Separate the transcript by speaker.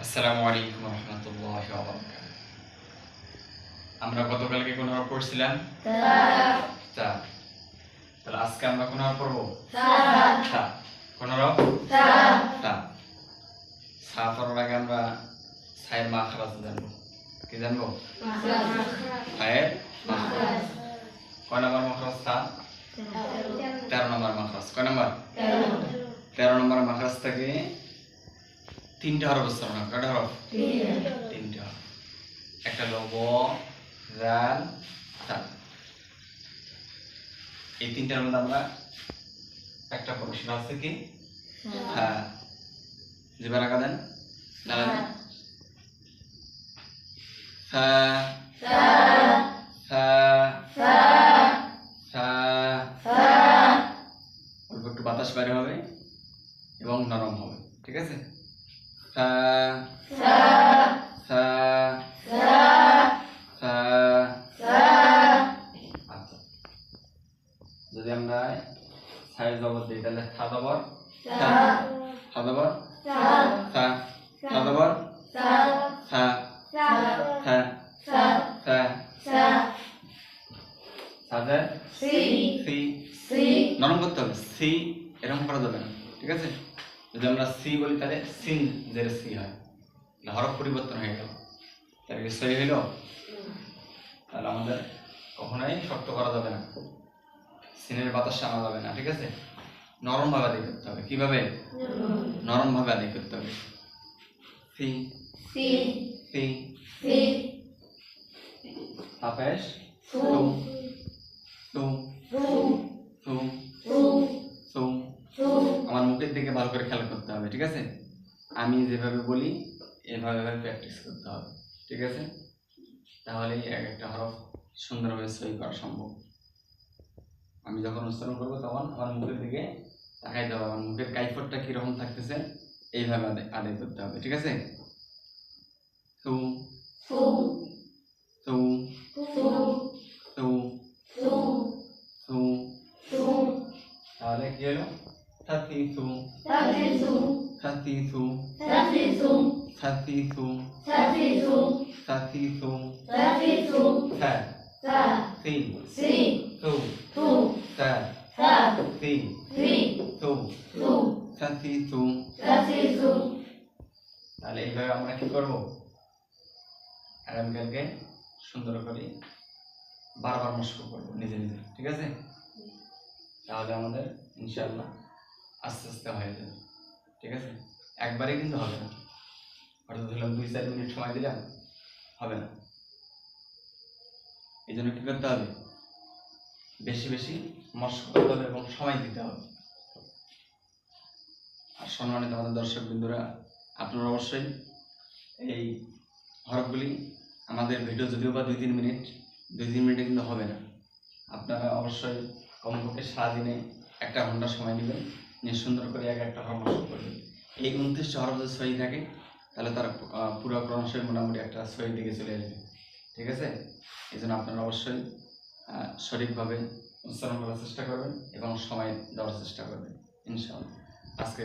Speaker 1: আসসালামু আলাইকুম রহমতুল্লাহি ওয়া বারাকাতুহু। আমরা গতকালকে কোন হরফ পড়ছিলাম? তা। তাহলে আজকে আমরা কোন হরফ পড়ব? তা। কোন হরফ? তা। সা পড়ার আগে আমরা সায়ের মাখরাজ জানবো। কি জানবো? সায়ের মাখরাজ। কয় নম্বর মাখরাজ তা? 13 নম্বর মাখরাজ। কয় নম্বর? 13 নম্বর মাখরাজ থেকে তিনটা হরফ উচ্চারণ হয়। কয়টা হরফ? তিনটা হরফ। একটা হলো ব, জাল, তা। এই তিনটার মধ্যে আমরা একটা পড়ব, সেটা হচ্ছে কি? হ্যাঁ। জিবা রাখা দেন। দাঁড়ান। সা, সা, সা। অল্প একটু বাতাস বাইরে হবে এবং নরম হবে। ঠিক আছে? সা, সা, সা। আচ্ছা, যদি আমরা সায়ের জবর দিই তাহলে সা জবর সা, সা জবর সা, সা জবর সা, সা, সা, সাজে সি। নরম করতে হবে। সি এরকম করা যাবে না। ঠিক আছে? যদি আমরা সি বলি তাহলে সিন জের সি হয়, হরফ পরিবর্তন হয়ে গেল। তাহলে কি সহি হইল? তাহলে আমাদের কখনোই শক্ত করা যাবে না, সিনের বাতাস আনা যাবে না। ঠিক আছে? নরম ভাবে আদায় করতে হবে। কিভাবে? নরম ভাবে আদায় করতে হবে। C C C. তাপেশ সু সু সু সু। আমার মুখের দিকে ভালো করে খেয়াল করতে হবে। ঠিক আছে? আমি যেভাবে বলি এভাবে প্র্যাকটিস করতে হবে। ঠিক আছে? তাহলেই এক একটা হরফ সুন্দরভাবে সহি করা সম্ভব। আমি যখন উচ্চারণ করবো তখন আমার মুখের দিকে তাকাইতে হবে, আমার মুখের কাইফরটা কিরকম থাকতেছে এইভাবে আদায় করতে হবে। ঠিক আছে? সু সু সু সু সু। তাহলে কি হলো? সাতিসু সাতিসু সাতিসু সাতিসু সাতিসু সা সি সু সা সি সু সাতিসু। তাহলে এইভাবে আমরা কি করবো? আগামীকালকে সুন্দর করে বারবার মস্ক করবো নিজে নিজে। ঠিক আছে? তাহলে আমাদের ইনশাআল্লাহ আস্তে আস্তে হয়ে যাবে। ঠিক আছে? একবারে কিন্তু হবে না। হয়তো ধরলাম 2-4 মিনিট সময় দিলাম, হবে না। এই জন্য কি করতে হবে? বেশি বেশি মস্ক করতে হবে এবং সময় দিতে হবে। আর সম্মানিত আমাদের দর্শক বিন্দুরা, আপনারা অবশ্যই এই হরফগুলি, আমাদের ভিডিও যদিও বা 2-3 মিনিট, 2-3 মিনিটে কিন্তু হবে না। আপনারা অবশ্যই কমপক্ষে সারাদিনে 1 ঘন্টা সময় নেবেন, নিয়ে সুন্দর করে এক একটা হরফ মস্ক করবেন। এই 29টা হরফ যদি সহি থাকে তাহলে তার পুরো কোরআন শরীফ মোটামুটি একটা সহির দিকে চলে আসবে। ঠিক আছে? এই জন্য আপনারা অবশ্যই সঠিকভাবে উচ্চারণ করার চেষ্টা করবেন এবং সময় দেওয়ার চেষ্টা করবেন ইনশাআল্লাহ। আজকে